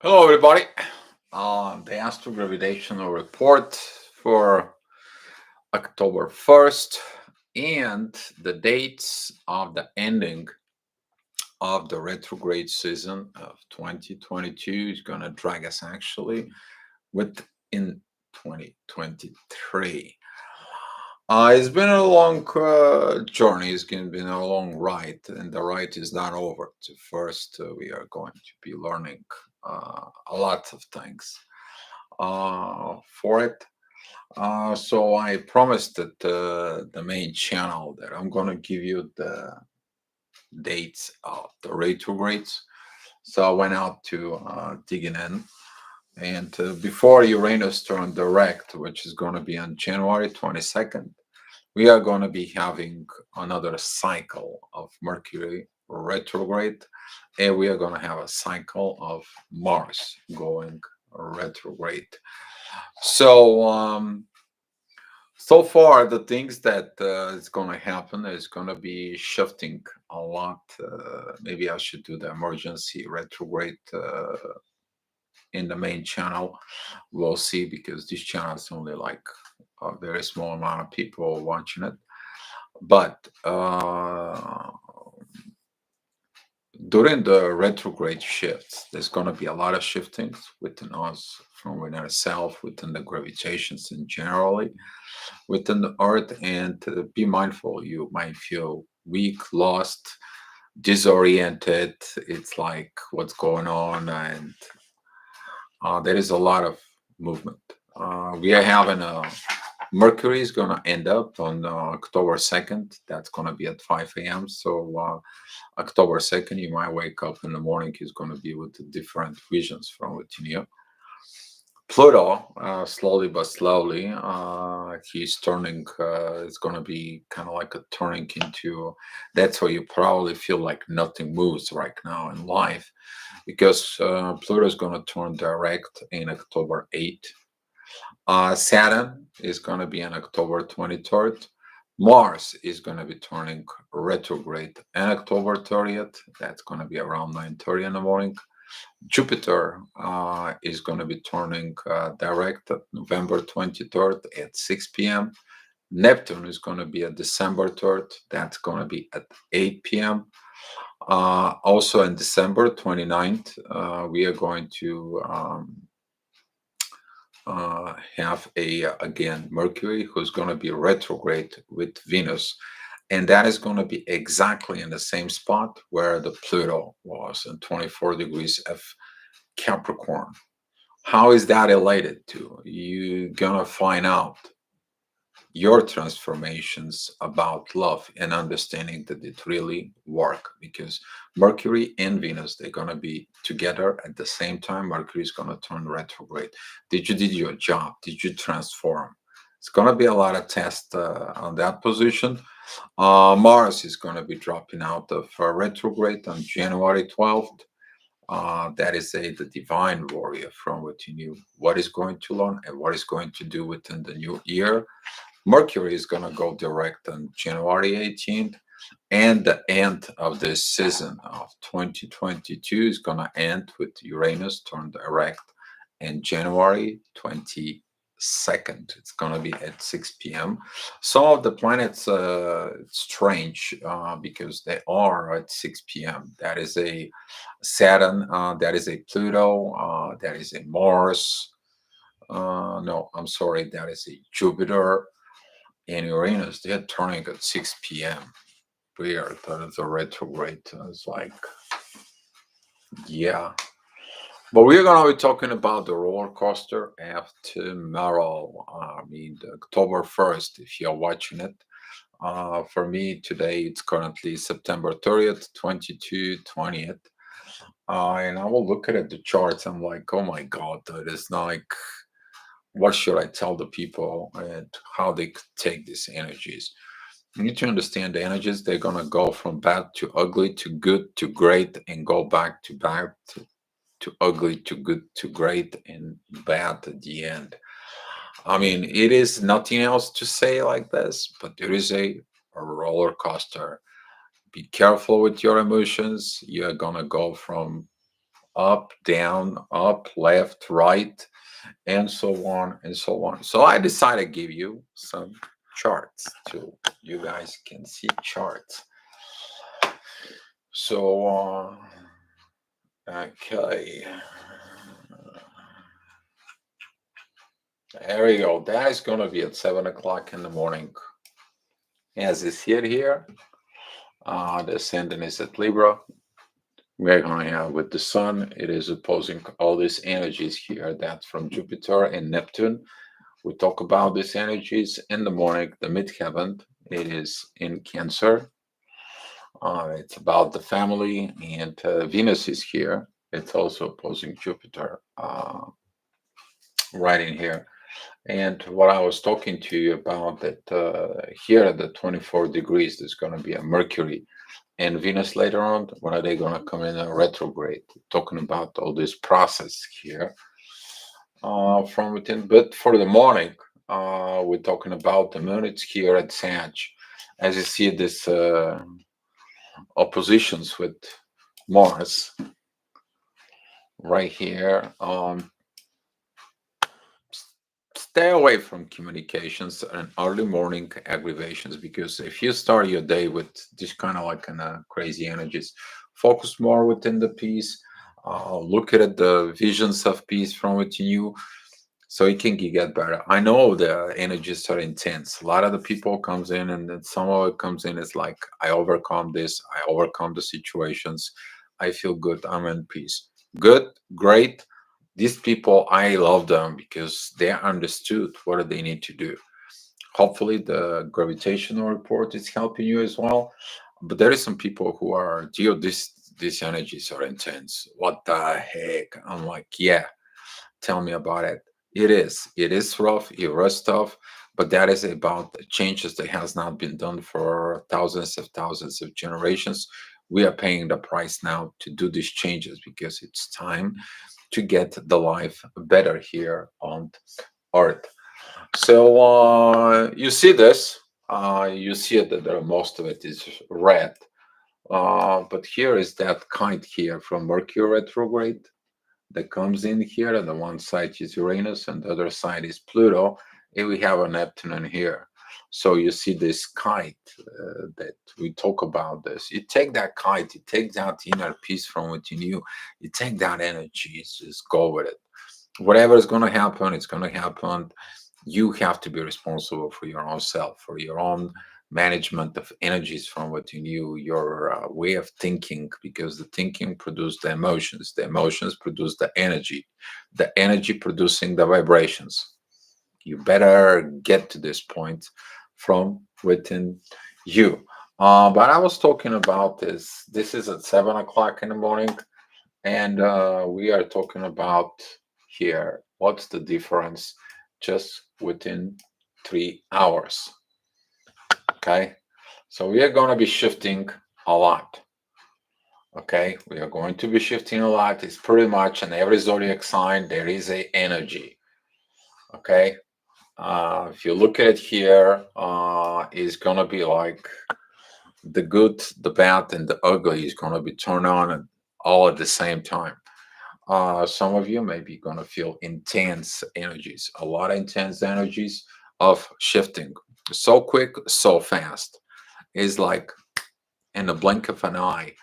Hello, everybody. The Astro Gravitational Report for October 1st and the dates of the ending of the retrograde season of 2022 is going to drag us actually within 2023. It's been a long journey. It's been a long ride, and the ride is not over. So first, we are going to be learning a lot of things for it. So I promised that the main channel that I'm going to give you the dates of the retrogrades. So I went out to digging in. And before Uranus turned direct, which is going to be on January 22nd, we are going to be having another cycle of Mercury retrograde, and we are going to have a cycle of Mars going retrograde. So, so far, the things that is going to happen is going to be shifting a lot. Maybe I should do the emergency retrograde in the main channel. We'll see because this channel is only like a very small amount of people watching it. But during the retrograde shifts, there's going to be a lot of shiftings within us, from within ourselves, within the gravitations and generally within the earth. And be mindful, you might feel weak, lost, disoriented. It's like what's going on, and there is a lot of movement. We are having a Mercury is going to end up on October 2nd. That's going to be at 5 a.m. So October 2nd, you might wake up in the morning, is going to be with different visions from within you. Pluto, slowly but slowly, he's turning, it's going to be kind of like a turning into, that's why you probably feel like nothing moves right now in life, because Pluto is going to turn direct in October 8th. Saturn is going to be on October 23rd. Mars is going to be turning retrograde on October 30th. That's going to be around 9:30 in the morning. Jupiter is going to be turning direct at November 23rd at 6 p.m. Neptune is going to be at December 3rd. That's going to be at 8 p.m. Also on December 29th, we are going to have again Mercury, who's going to be retrograde with Venus, and that is going to be exactly in the same spot where the Pluto was in 24 degrees of Capricorn. How is that related to? You're gonna find out your transformations about love and understanding that it really work, because Mercury and Venus, they're going to be together at the same time. Mercury is going to turn retrograde. Did you did your job? Did you transform? It's going to be a lot of tests on that position. Mars is going to be dropping out of retrograde on January 12th. That is the divine warrior from within you. What is going to learn and what is going to do within the new year. Mercury is going to go direct on January 18th, and the end of this season of 2022 is going to end with Uranus turned direct in January 22nd. It's going to be at 6 p.m. Some of the planets, it's strange because they are at 6 p.m. That is a Saturn, that is a Pluto, that is a Mars. No, I'm sorry, that is a Jupiter and Uranus. They're turning at 6 p.m. Weird. That is a retrograde. It's like, yeah. But we're going to be talking about the roller coaster of tomorrow. I mean, October 1st, if you're watching it. For me, today, it's currently September 30th, 20th. And I will look at the charts. I'm like, oh my God, that is like, what should I tell the people and how they could take these energies? You need to understand the energies, they're going to go from bad to ugly to good to great and go back to bad to ugly to good to great and bad at the end. I mean, it is nothing else to say like this, but there is a roller coaster. Be careful with your emotions. You're going to go from up, down, up, left, right, and so on and so on. So I decided to give you some charts too. You guys can see charts. So, okay. There we go. That is going to be at 7 o'clock in the morning. As you see it here, the ascendant is at Libra. We're going to have with the sun, it is opposing all these energies here. That's from Jupiter and Neptune. We talk about these energies in the morning, the midheaven. It is in Cancer. It's about the family, and Venus is here. It's also opposing Jupiter right in here. And what I was talking to you about that here at the 24 degrees, there's going to be a Mercury and Venus later on. When are they going to come in a retrograde? Talking about all this process here from within. But for the morning, we're talking about the moon. It's here at Sag. As you see, this oppositions with Mars right here. Stay away from communications and early morning aggravations, because if you start your day with this kind of like crazy energies, focus more within the peace. Look at the visions of peace from within you, so it can get better. I know the energies are intense. A lot of the people comes in, and then some of it comes in. It's like, I overcome this. I overcome the situations. I feel good. I'm in peace. Good, great. These people, I love them because they understood what they need to do. Hopefully, the gravitational report is helping you as well. But there is some people who are, Geo, these energies are intense. What the heck? I'm like, yeah, tell me about it. It is rough, it was tough, but that is about changes that has not been done for thousands of generations. We are paying the price now to do these changes because it's time to get the life better here on Earth. So you see this, you see that there, most of it is red. But here is that kind here from Mercury retrograde that comes in here, and the one side is Uranus and the other side is Pluto, and we have a Neptune in here. So you see this kite that we talk about this. You take that kite, you take that inner peace from within you, you take that energy, just go with it. Whatever is going to happen, it's going to happen. You have to be responsible for your own self, for your own management of energies from within you, your way of thinking, because the thinking produces the emotions produce the energy producing the vibrations. You better get to this point from within you. But I was talking about this. This is at 7 o'clock in the morning, and we are talking about here what's the difference just within 3 hours. Okay, so we are going to be shifting a lot. Okay, we are going to be shifting a lot. It's pretty much in every zodiac sign there is a energy. Okay, if you look at it here, it's going to be like the good, the bad, and the ugly is going to be turned on and all at the same time. Some of you may be going to feel intense energies, a lot of intense energies of shifting so quick, so fast. It's like in the blink of an eye.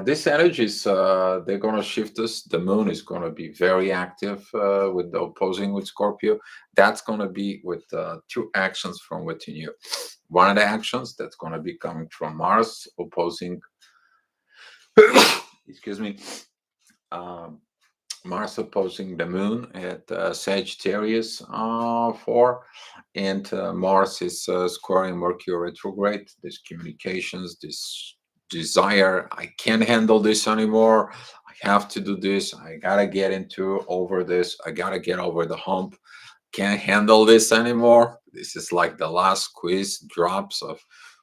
These energies, they're going to shift us. The moon is going to be very active with the opposing with Scorpio. That's going to be with two actions from within you. One of the actions that's going to be coming from Mars opposing, excuse me, um, Mars opposing the moon at Sagittarius 4, and Mars is squaring Mercury retrograde. This communications, this desire, I can't handle this anymore. I have to do this. I gotta get into over this. I gotta get over the hump. Can't handle this anymore. This is like the last squeeze drops of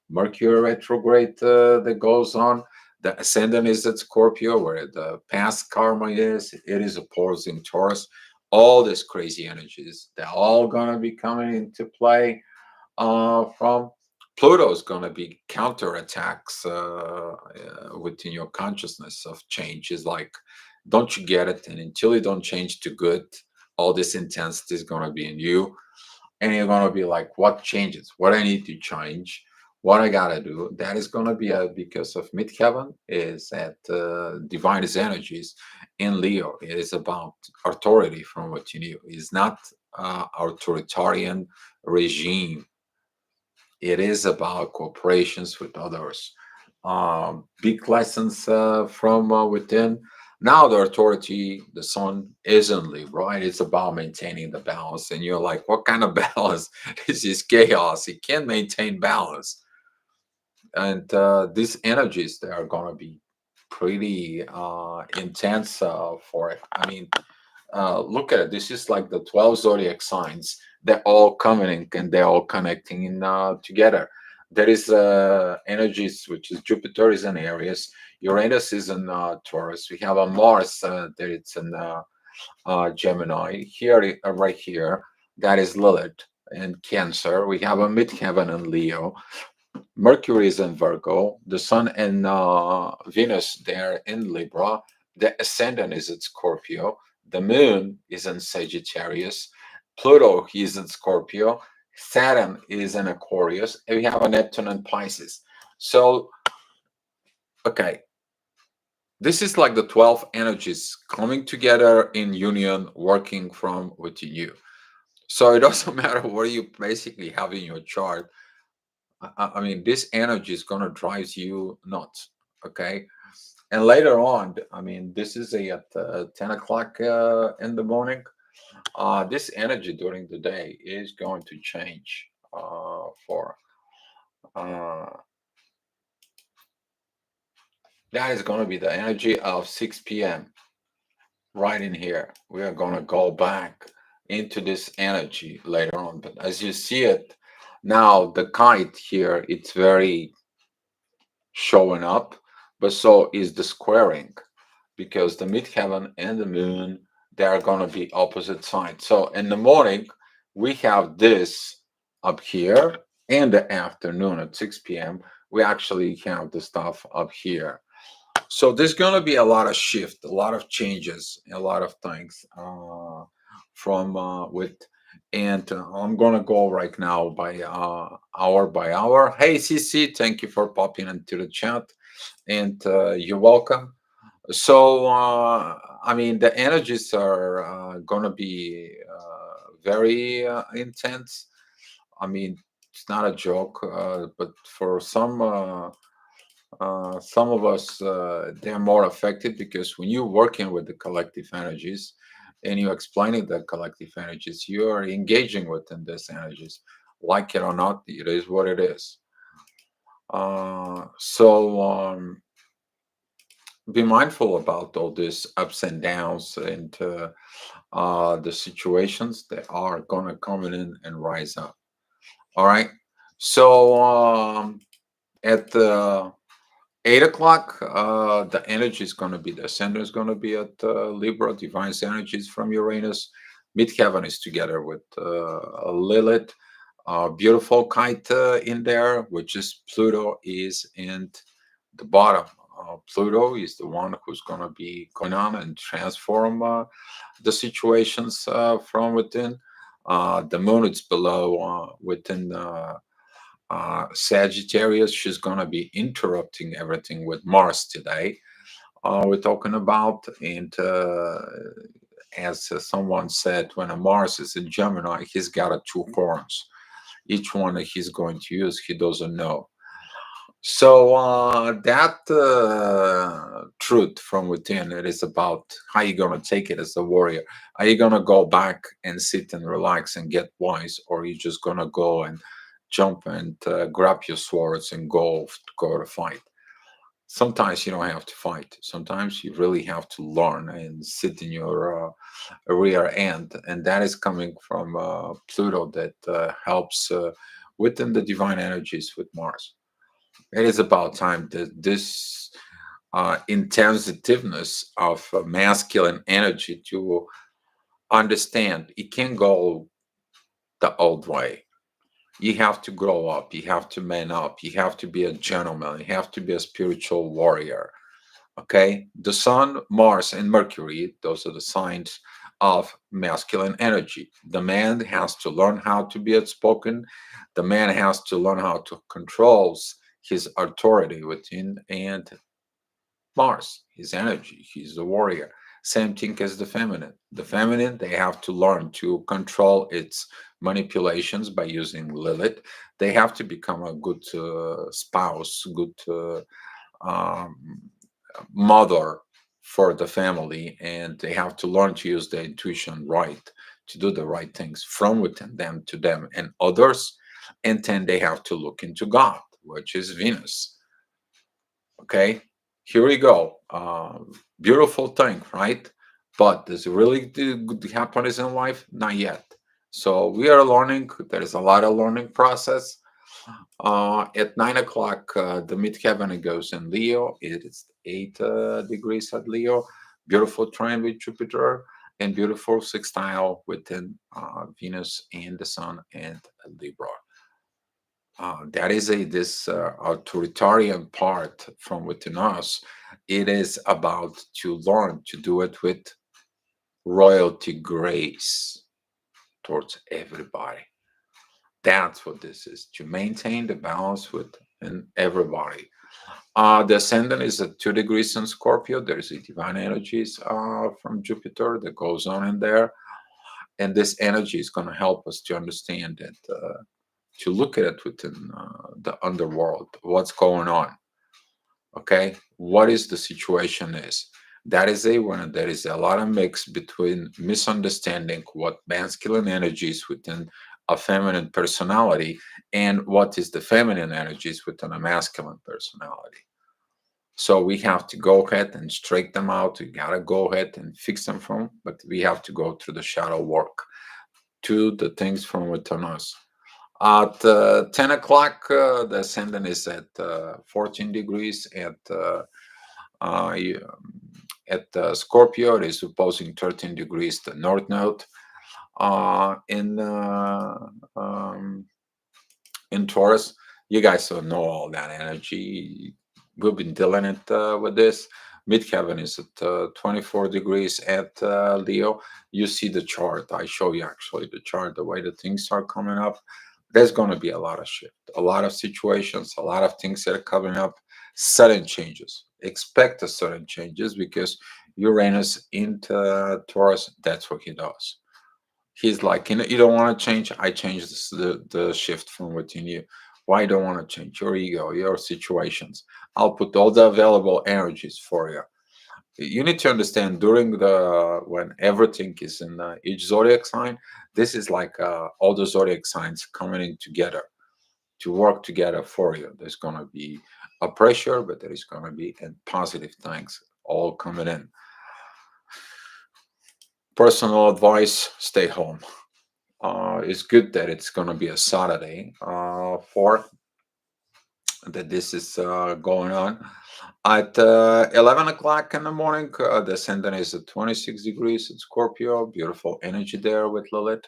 Mercury retrograde that goes on. The ascendant is at Scorpio, where the past karma is. It is opposing Taurus. All these crazy energies, they're all gonna be coming into play from Pluto is going to be counterattacks within your consciousness of change. Is like, don't you get it? And until you don't change to good, all this intensity is going to be in you. And you're going to be like, what changes? What I need to change? What I got to do? That is going to be because of midheaven is at divine energies in Leo. It is about authority from what you knew. It's not authoritarian regime. It is about cooperations with others. Big lessons from within. Now the authority, the sun isn't Libra, right? It's about maintaining the balance. And you're like, what kind of balance? This is chaos. It can't maintain balance. And these energies, they are going to be pretty intense for it. I mean, look at it. This is like the 12 zodiac signs. They're all coming and they're all connecting in together. There is energies, which is Jupiter is in Aries, Uranus is in Taurus. We have a Mars that it's in Gemini. Here, right here, that is Lilith in Cancer. We have a midheaven in Leo. Mercury is in Virgo, the Sun and Venus there in Libra, the ascendant is in Scorpio, the Moon is in Sagittarius, Pluto is in Scorpio, Saturn is in Aquarius, and we have a Neptune in Pisces. So, okay, this is like the 12 energies coming together in union, working from within you. So it doesn't matter what you basically have in your chart. I mean, this energy is going to drive you nuts. Okay. And later on, I mean, this is at 10 o'clock in the morning. This energy during the day is going to change for uh, that is going to be the energy of 6 p.m. right in here. We are going to go back into this energy later on. But as you see it now, the kite here, it's very showing up, but so is the squaring because the midheaven and the moon, they are going to be opposite sides. So in the morning, we have this up here. In the afternoon at 6 p.m., we actually have the stuff up here. So there's going to be a lot of shift, a lot of changes, a lot of things from with. And I'm going to go right now by hour by hour. Hey, CC, thank you for popping into the chat. And you're welcome. So, I mean, the energies are going to be very intense. I mean, it's not a joke, but for some of us, they're more affected because when you're working with the collective energies and you're explaining the collective energies, you are engaging within these energies. Like it or not, it is what it is. So be mindful about all these ups and downs and the situations that are going to come in and rise up. All right. So at 8 o'clock, the energy is going to be the center is going to be at Libra, divine energies from Uranus. Midheaven is together with Lilith. Beautiful kite in there, which is Pluto is in the bottom. Pluto is the one who's going to be going on and transform the situations from within. The moon is below within Sagittarius. She's going to be interrupting everything with Mars today. We're talking about, and as someone said, when a Mars is in Gemini, he's got two horns. Each one that he's going to use, he doesn't know. So that truth from within, it is about how you're going to take it as a warrior. Are you going to go back and sit and relax and get wise, or are you just going to go and jump and grab your swords and go to fight? Sometimes you don't have to fight. Sometimes you really have to learn and sit in your rear end, and that is coming from Pluto that helps within the divine energies with Mars. It is about time that this intensitiveness of masculine energy to understand it can go the old way. You have to grow up. You have to man up. You have to be a gentleman. You have to be a spiritual warrior. Okay, the sun, Mars, and Mercury, those are the signs of masculine energy. The man has to learn how to be outspoken. The man has to learn how to control his authority within, and Mars, his energy. He's the warrior. Same thing as the feminine. The feminine, they have to learn to control its manipulations by using Lilith. They have to become a good spouse, good um, mother for the family, and they have to learn to use their intuition right to do the right things from within them to them and others. And then they have to look into God, which is Venus. Okay, here we go. Beautiful thing, right? But does it really do good happiness in life? Not yet. So we are learning. There is a lot of learning process. At 9 o'clock, the midheaven goes in Leo. It is 8 degrees at Leo. Beautiful trine with Jupiter and beautiful sextile within Venus and the Sun and Libra. That is a this authoritarian part from within us. It is about to learn to do it with royalty grace towards everybody. That's what this is, to maintain the balance within everybody. The ascendant is at 2 degrees in Scorpio. There's a divine energies from Jupiter that goes on in there. And this energy is going to help us to understand that, to look at it within the underworld, what's going on. Okay, what is the situation is. That is a when there is a lot of mix between misunderstanding what masculine energies within a feminine personality and what is the feminine energies within a masculine personality. So we have to go ahead and straighten them out. We gotta go ahead and fix them from, but we have to go through the shadow work to the things from within us. At 10 o'clock, the ascendant is at 14 degrees. Uh, you- at Scorpio, it is opposing 13 degrees the north node. In in Taurus, you guys don't know all that energy. We've been dealing it with this. Midheaven is at 24 degrees at Leo. You see the chart. I show you actually the chart, the way the things are coming up. There's going to be a lot of shift, a lot of situations, a lot of things that are coming up, sudden changes. Expect the sudden changes because Uranus into Taurus, that's what he does. He's like, you don't want to change. I change the shift from within you. Why don't want to change your ego, your situations? I'll put all the available energies for you. You need to understand during the when everything is in each zodiac sign. This is like all the zodiac signs coming in together to work together for you. There's gonna be a pressure, but there is gonna be and positive things all coming in. Personal advice: stay home. It's good that it's going to be a Saturday for that this is going on. At 11 o'clock in the morning, the ascendant is at 26 degrees in Scorpio. Beautiful energy there with Lilith.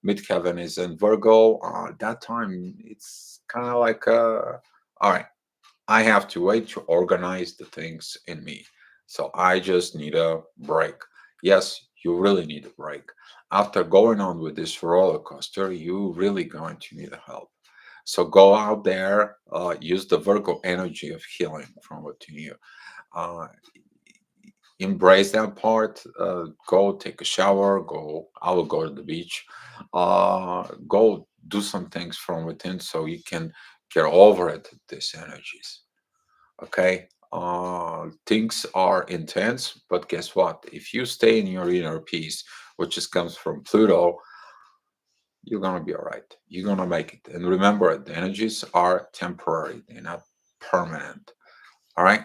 Midheaven is in Virgo. That time, it's kind of like, all right, I have to wait to organize the things in me. So I just need a break. Yes, you really need a break. After going on with this roller coaster, you really going to need help. So go out there, use the Virgo energy of healing from within you. Uh, Embrace that part. Go take a shower. Go. I will go to the beach. Go do some things from within so you can get over it. These energies. Okay, things are intense, but guess what? If you stay in your inner peace, which just comes from Pluto, you're gonna be all right. You're gonna make it. And remember, the energies are temporary; they're not permanent. All right.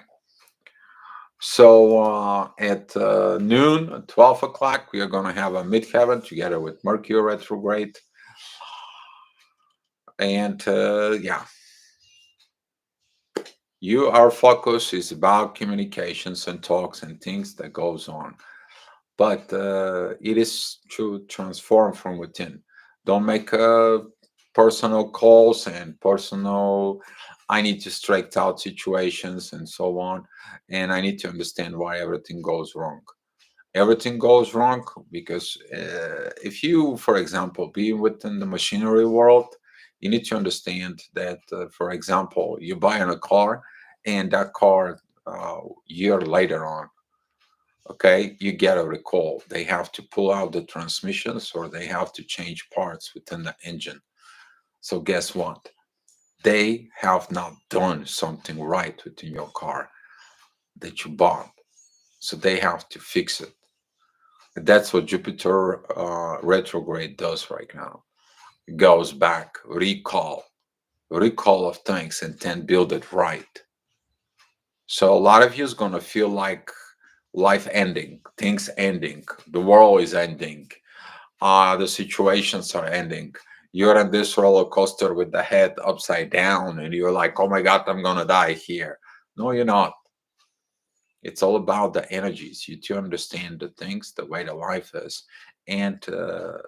So at noon, at 12 o'clock, we are gonna have a midheaven together with Mercury retrograde, and yeah, you our focus is about communications and talks and things that goes on, but it is to transform from within. Don't make personal calls and personal, I need to straight out situations and so on. And I need to understand why everything goes wrong. Everything goes wrong because if you, for example, be within the machinery world, you need to understand that, for example, you buy in a car and that car year later on, okay, you get a recall. They have to pull out the transmissions or they have to change parts within the engine. So guess what? They have not done something right within your car that you bought. So they have to fix it. That's what Jupiter retrograde does right now. It goes back, recall of things, and then build it right. So a lot of you is gonna feel like life ending, things ending, the world is ending, the situations are ending. You're in this roller coaster with the head upside down, and you're like, "Oh my God, I'm gonna die here." No, you're not. It's all about the energies. You to understand the things, the way the life is, and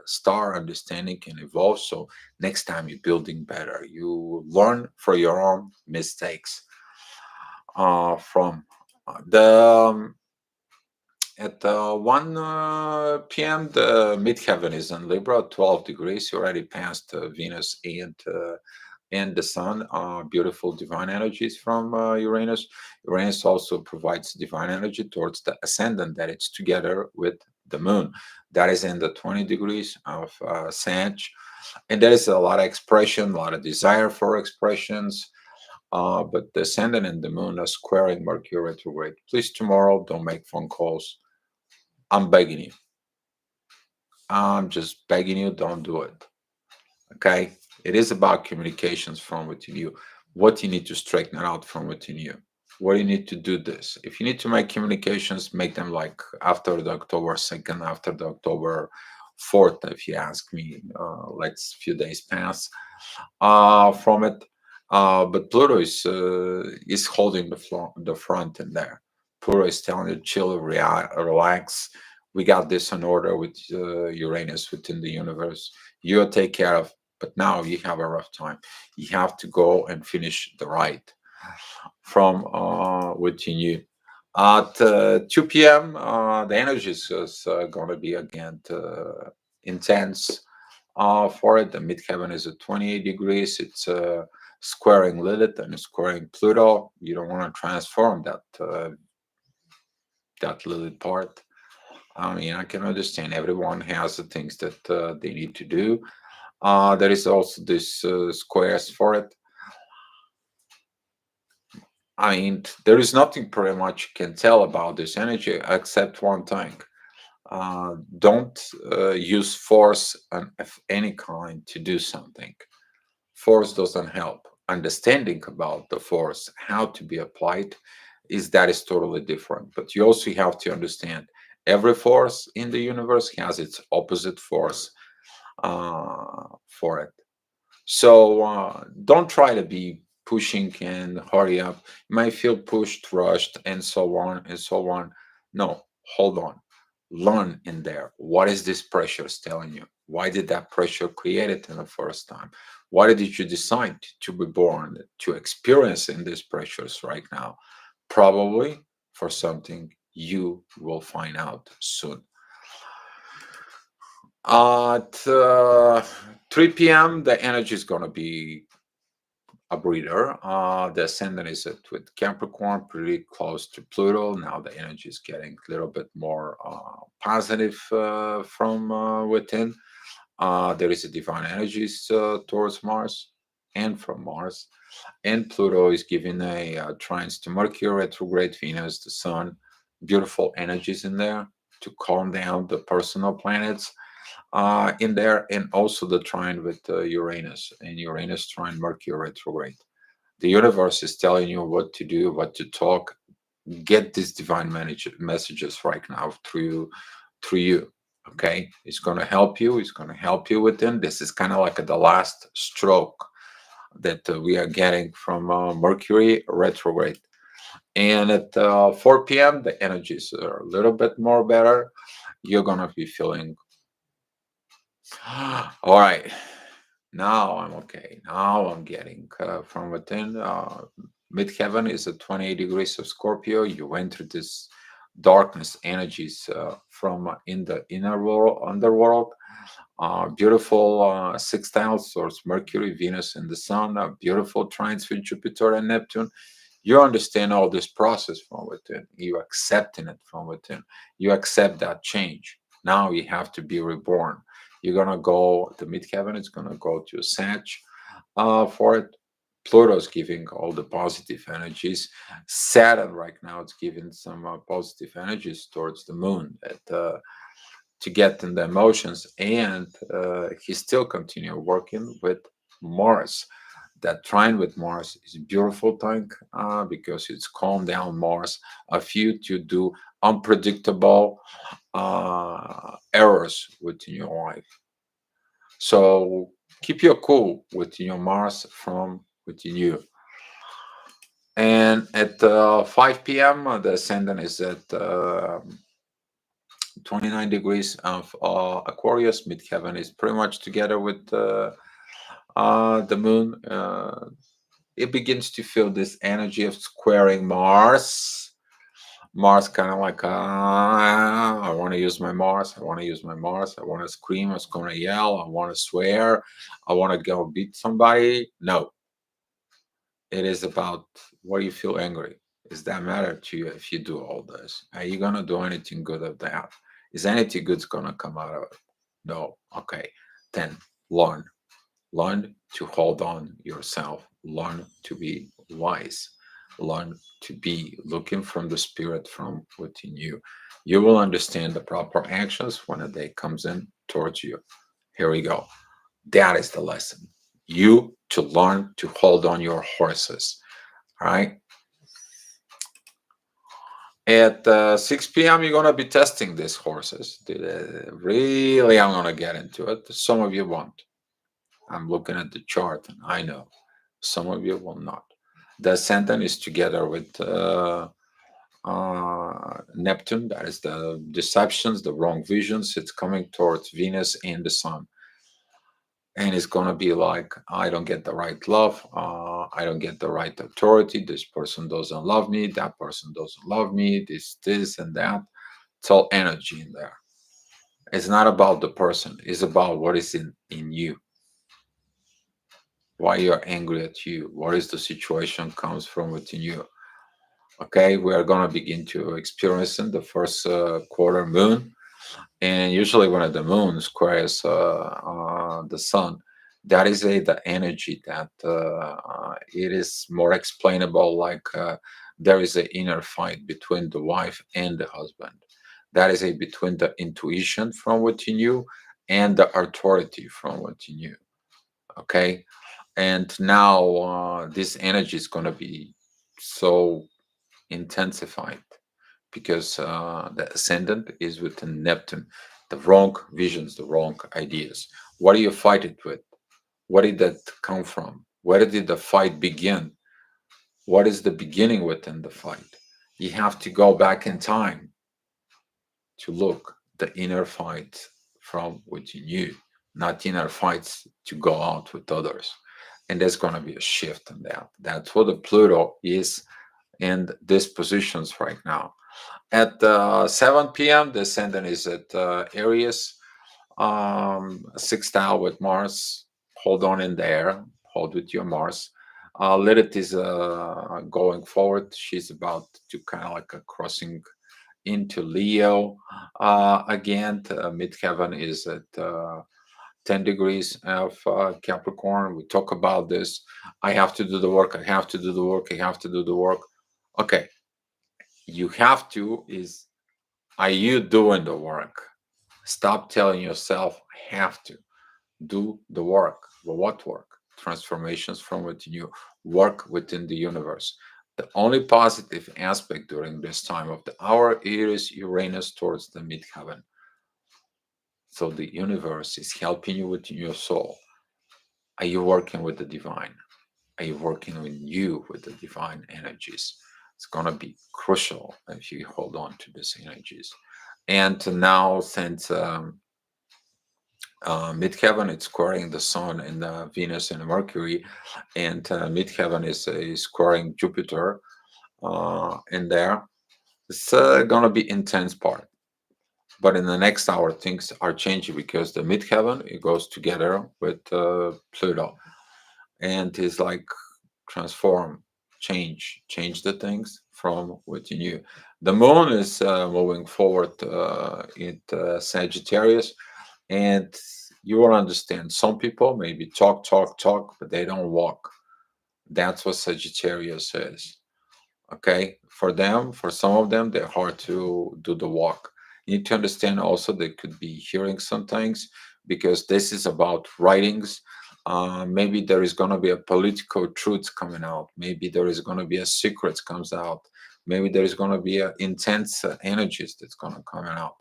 start understanding and evolve. So next time you're building better, you learn from your own mistakes. From the At 1 p.m., the midheaven is in Libra, 12 degrees. You already passed Venus and the Sun. Beautiful divine energies from Uranus. Uranus also provides divine energy towards the ascendant that it's together with the Moon. That is in the 20 degrees of Sag. And there is a lot of expression, a lot of desire for expressions. But the ascendant and the Moon are squaring Mercury retrograde. Please, tomorrow, don't make phone calls. I'm begging you. I'm just begging you, don't do it. Okay? It is about communications from within you. What you need to straighten out from within you. What you need to do this. If you need to make communications, make them like after the October 2nd, after the October 4th, if you ask me. Let's few days pass from it. But Pluto is holding the front in there. Pluto is telling you chill, relax. We got this in order with Uranus within the universe. You'll take care of. But now you have a rough time. You have to go and finish the ride from within you. At 2 p.m., the energy is going to be again intense for it. The midheaven is at 28 degrees. It's squaring Lilith and squaring Pluto. You don't want to transform that Lilith part. I mean, I can understand everyone has the things that they need to do. There is also this squares for it. I mean, there is nothing pretty much you can tell about this energy except one thing. Don't use force of any kind to do something. Force doesn't help. Understanding about the force, how to be applied, is totally different. But you also have to understand every force in the universe has its opposite force for it. So don't try to be pushing and hurry up. You might feel pushed, rushed, and so on and so on. No, hold on. Learn in there. What is this pressure telling you? Why did that pressure create it in the first time? Why did you decide to be born, to experience in these pressures right now? Probably for something you will find out soon. At 3 p.m., the energy is going to be a breather. The ascendant is with Capricorn, pretty close to Pluto. Now the energy is getting a little bit more positive from within. There is a divine energies towards Mars and from Mars. And Pluto is giving a trines to Mercury, retrograde Venus, the Sun. Beautiful energies in there to calm down the personal planets in there, and also the trine with Uranus, and Uranus trine Mercury retrograde. The universe is telling you what to do, what to talk. Get these divine messages right now through you. Okay, it's going to help you. It's going to help you within. This is kind of like the last stroke that we are getting from Mercury retrograde. And at 4 p.m., the energies are a little bit more better. You're going to be feeling all right. Now I'm okay. Now I'm getting from within. Midheaven is at 28 degrees of Scorpio. You enter this darkness energies from in the inner world, underworld. Beautiful sextiles towards Mercury, Venus, and the Sun. Beautiful trines with Jupiter and Neptune. You understand all this process from within. You accepting it from within. You accept that change. Now you have to be reborn. You're gonna go. The midheaven is gonna go to Sag for it. Pluto's giving all the positive energies. Saturn right now it's giving some positive energies towards the moon to get in the emotions, and he still continue working with Mars. That trine with Mars is a beautiful thing because it's calmed down Mars of you to do unpredictable errors within your life. So keep your cool within your Mars from within you. And at 5 p.m., the ascendant is at 29 degrees of Aquarius. Midheaven is pretty much together with the moon. It begins to feel this energy of squaring Mars. Mars kind of like, I want to use my Mars. I want to use my Mars. I want to scream. I want to yell. I want to swear. I want to go beat somebody. No, it is about what you feel angry. Does that matter to you if you do all this? Are you going to do anything good of that? Is anything good's going to come out of it? No. Okay. Then learn. Learn to hold on yourself. Learn to be wise. Learn to be looking from the spirit from within you. You will understand the proper actions when a day comes in towards you. Here we go. That is the lesson. You to learn to hold on your horses. All right. At 6 p.m., you're going to be testing these horses. Really, I'm going to get into it. Some of you won't. I'm looking at the chart and I know some of you will not. The ascendant is together with Neptune. That is the deceptions, the wrong visions. It's coming towards Venus and the Sun. And it's going to be like, I don't get the right love. I don't get the right authority. This person doesn't love me. That person doesn't love me. This, and that. It's all energy in there. It's not about the person. It's about what is in you. Why you're angry at you. What is the situation comes from within you. Okay, we are going to begin to experience in the first quarter moon. And usually when the moon squares the sun, that is the energy that it is more explainable, like there is an inner fight between the wife and the husband. That is between the intuition from within you and the authority from within you. Okay, and now this energy is going to be so intensified because the ascendant is within Neptune. The wrong visions, the wrong ideas. What do you fight it with? Where did that come from? Where did the fight begin? What is the beginning within the fight? You have to go back in time to look the inner fight from within you, not inner fights to go out with others. And there's going to be a shift in that. That's what the Pluto is in these positions right now. At 7 p.m., the ascendant is at Aries, sextile with Mars. Hold on in there. Hold with your Mars. Lilith is going forward. She's about to kind of like a crossing into Leo. Again, midheaven is at 10 degrees of Capricorn. We talk about this. I have to do the work. I have to do the work. I have to do the work. Okay. You have to is, are you doing the work? Stop telling yourself, I have to do the work. Well, what work? Transformations from within you, work within the universe. The only positive aspect during this time of the hour is Uranus towards the midheaven. So the universe is helping you within your soul. Are you working with the divine? Are you working with you with the divine energies? It's going to be crucial if you hold on to these energies. And now, since Midheaven, it's squaring the Sun and Venus and Mercury, and midheaven is squaring Jupiter in there. It's gonna be intense part. But in the next hour, things are changing because the midheaven it goes together with Pluto, and is like transform, change the things from what you knew. The moon is moving forward in Sagittarius, and you will understand. Some people maybe talk, but they don't walk. That's what Sagittarius is. Okay, for them, for some of them, they're hard to do the walk. You need to understand also they could be hearing some things because this is about writings. Maybe there is going to be a political truth coming out. Maybe there is going to be a secret comes out. Maybe there is going to be a intense energies that's going to come out.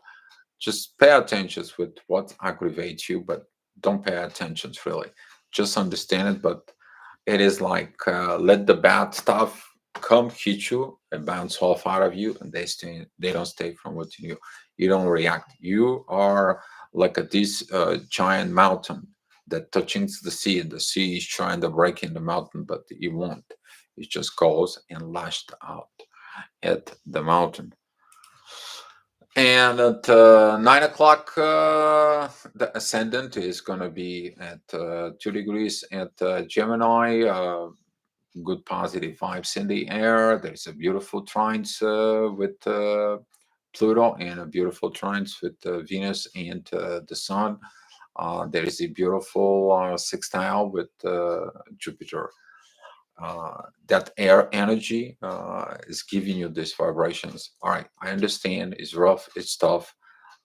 Just pay attention with what aggravates you, but don't pay attention really. Just understand it, but it is like let the bad stuff come hit you and bounce off out of you, and they don't stay from within you. You don't react. You are like this giant mountain that touching the sea, and the sea is trying to break in the mountain, but it won't. It just goes and lashed out at the mountain. And at 9 o'clock, the ascendant is going to be at 2 degrees at Gemini. Good positive vibes in the air. There's a beautiful trines with Pluto and a beautiful trines with Venus and the Sun. There is a beautiful sextile with Jupiter. That air energy is giving you these vibrations. All right, I understand it's rough, it's tough,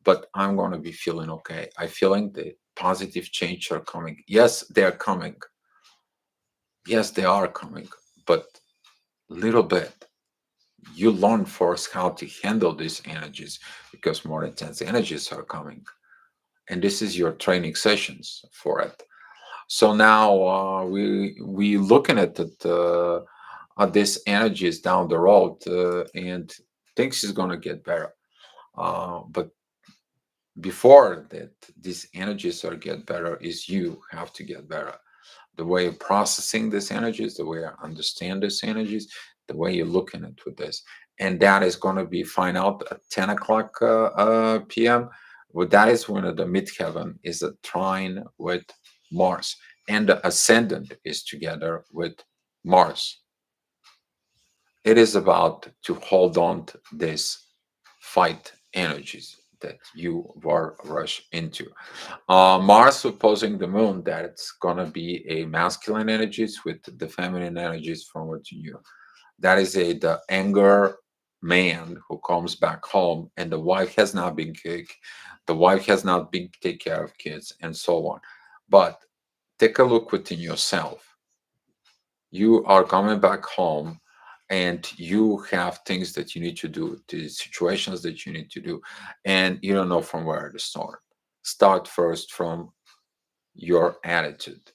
but I'm going to be feeling okay. I feeling the positive change are coming. Yes, they're coming. Yes, they are coming, but little bit. You learn first how to handle these energies because more intense energies are coming, and this is your training sessions for it. So now we looking at this energies down the road, and things is gonna get better. But before that, these energies are get better. Is you have to get better. The way you're processing these energies, the way you understand these energies, the way you're looking at with this, and that is going to be find out at 10 o'clock p.m. Well, that is when the midheaven is a trine with Mars, and the ascendant is together with Mars. It is about to hold on to this fight energies that you were rushed into. Mars opposing the moon, that it's gonna be a masculine energies with the feminine energies from what you knew. That is the anger man who comes back home and the wife has not been kicked, the wife has not been take care of kids and so on. But take a look within yourself. You are coming back home and you have things that you need to do, the situations that you need to do, and you don't know from where to start. Start first from your attitude.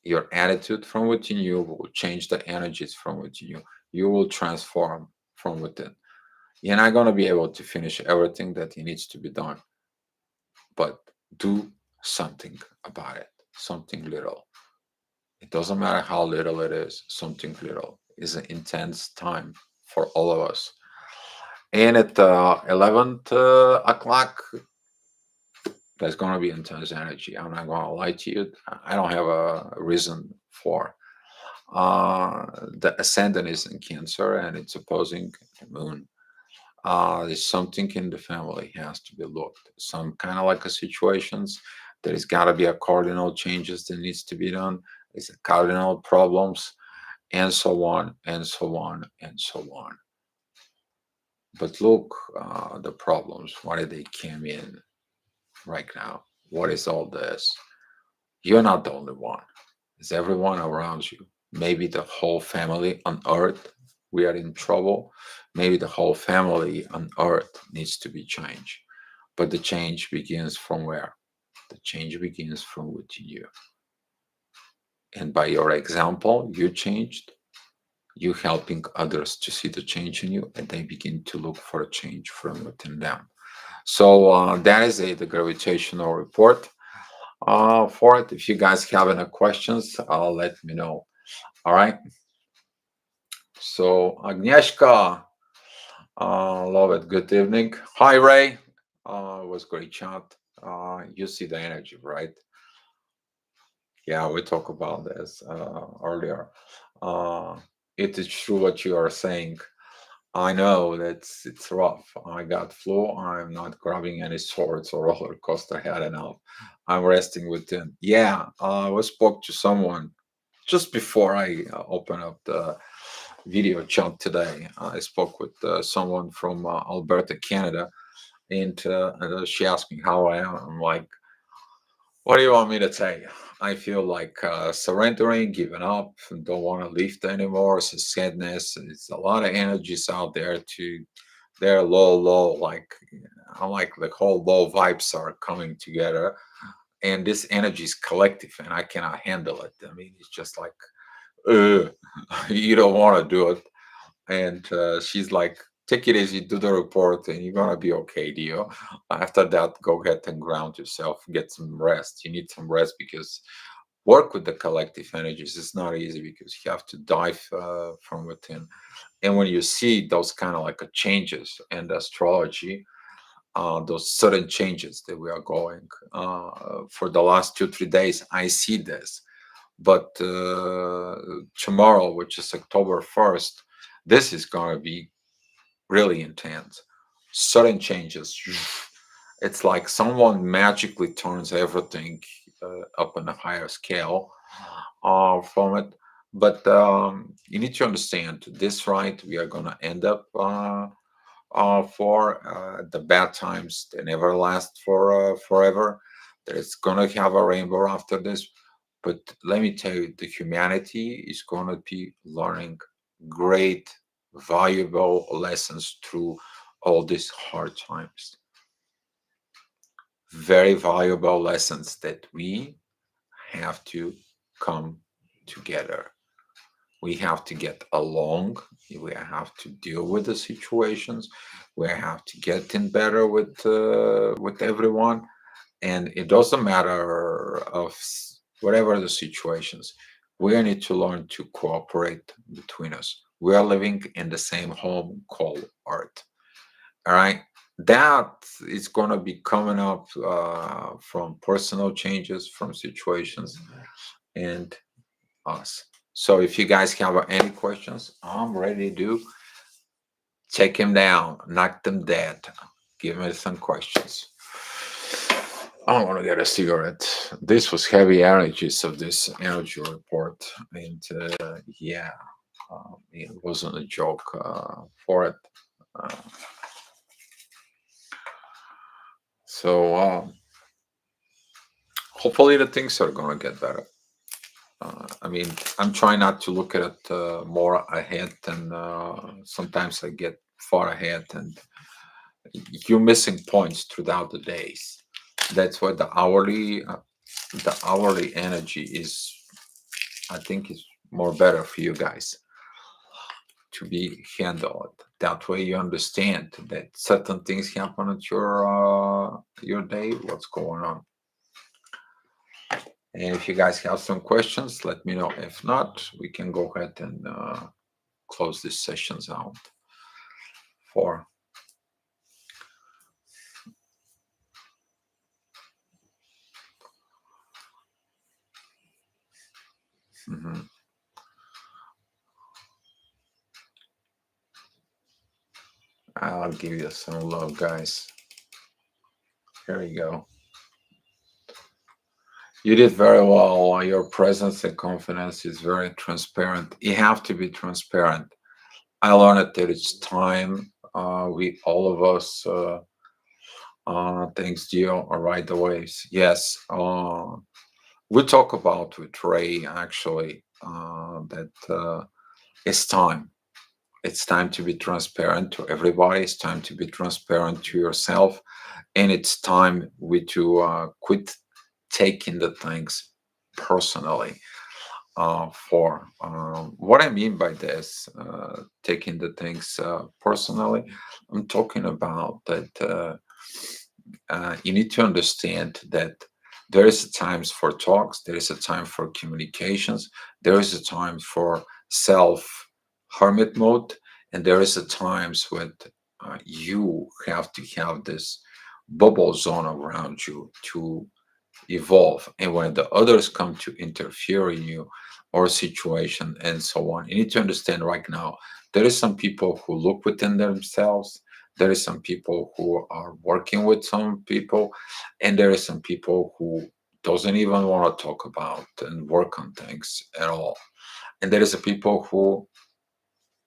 Your attitude from within you will change the energies from within you. You will transform from within. You're not going to be able to finish everything that needs to be done, but do something about it, something little. It doesn't matter how little it is, something little is an intense time for all of us. And at 11th o'clock, there's going to be intense energy. I'm not going to lie to you. I don't have a reason for. The ascendant is in Cancer and it's opposing the moon. There's something in the family has to be looked. Some kind of like a situations. There's got to be a cardinal changes that needs to be done. There's a cardinal problems and so on and so on and so on. But look, the problems. Why did they come in right now? What is all this? You're not the only one. It's everyone around you. Maybe the whole family on Earth. We are in trouble. Maybe the whole family on Earth needs to be changed. But the change begins from where? The change begins from within you. And by your example, you changed. You helping others to see the change in you, and they begin to look for a change from within them. So that is the gravitational report. for it. If you guys have any questions, let me know. All right. So Agnieszka, love it. Good evening. Hi Ray. It was great chat. You see the energy, right? Yeah, we talked about this earlier. Uh, it is true what you are saying. I know that's it's rough. I got flu. I'm not grabbing any swords or roller coaster. Had enough. I'm resting within. Yeah, I spoke to someone just before I open up the video chat today. I spoke with someone from Alberta, Canada, and she asked me how I am. I'm like, what do you want me to tell you? I feel like surrendering, giving up, and don't want to lift anymore. It's a sadness. It's a lot of energies out there to they're low, low. Like I'm like the whole low vibes are coming together, and this energy is collective, and I cannot handle it. I mean, it's just like, uh, you don't want to do it, and she's like, take it easy, do the report, and you're gonna be okay, Dio. After that, go ahead and ground yourself, get some rest. You need some rest because work with the collective energies is not easy because you have to dive from within. And when you see those kind of like changes in the astrology, those sudden changes that we are going for the last 2 3 days, I see this. But tomorrow, which is October 1st, this is going to be really intense. Sudden changes. It's like someone magically turns everything up on a higher scale from it. But you need to understand this, right? We are going to end up for the bad times. They never last for forever. There's going to have a rainbow after this. But let me tell you, the humanity is going to be learning great, valuable lessons through all these hard times. Very valuable lessons that we have to come together. We have to get along. We have to deal with the situations. We have to get in better with everyone, and it doesn't matter of whatever the situations. We need to learn to cooperate between us. We are living in the same home called Earth. All right, that is going to be coming up from personal changes, from situations, and us. So if you guys have any questions, I'm ready to take him down, knock them dead. Give me some questions. I want to get a cigarette. This was heavy energies of this energy report, and yeah, it wasn't a joke for it. Uh, so hopefully the things are gonna get better. I mean, I'm trying not to look at it more ahead, and sometimes I get far ahead, and you're missing points throughout the days. That's why the hourly energy is, I think, is more better for you guys to be handled. That way, you understand that certain things happen at your day. What's going on? And if you guys have some questions, let me know. If not, we can go ahead and close these sessions out. For mhm. I'll give you some love, guys. Here you go. You did very well. Your presence and confidence is very transparent. You have to be transparent. I learned that it's time. We all of us. Thanks, Gio. All right, the waves. Yes. We talk about with Ray actually that it's time. It's time to be transparent to everybody. It's time to be transparent to yourself, and it's time we to quit taking the things personally. For what I mean by this, taking the things personally, I'm talking about that you need to understand that There is a times for talks, there is a time for communications, there is a time for self hermit mode, and there is a times when you have to have this bubble zone around you to evolve. And when the others come to interfere in you or situation and so on, you need to understand right now there is some people who look within themselves, there is some people who are working with some people, and there is some people who doesn't even want to talk about and work on things at all. And there is a people who,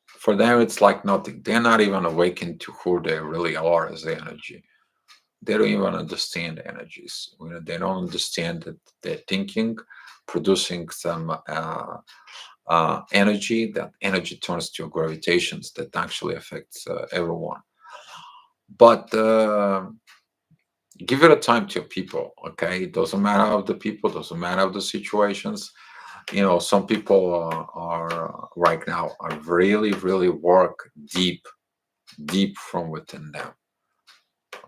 for them it's like nothing, they're not even awakened to who they really are as the energy. They don't even understand energies. They don't understand that they're thinking, producing some energy. That energy turns to gravitations that actually affects everyone. But give it a time to people. Okay, it doesn't matter of the people, doesn't matter of the situations. Some people are right now are really work deep from within them.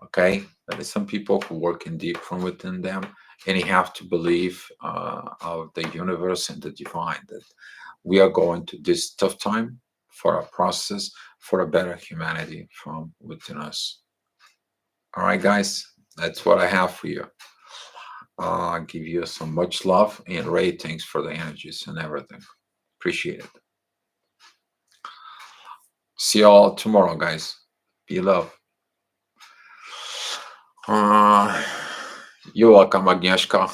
Okay, there is some people who work in deep from within them, and you have to believe of the universe and the divine that we are going to this tough time for a process for a better humanity from within us. All right, guys, that's what I have for you. Give you some much love and Ray, thanks for the energies and everything. Appreciate it. See y'all tomorrow, guys. Be love. Uh, you're welcome, Agnieszka.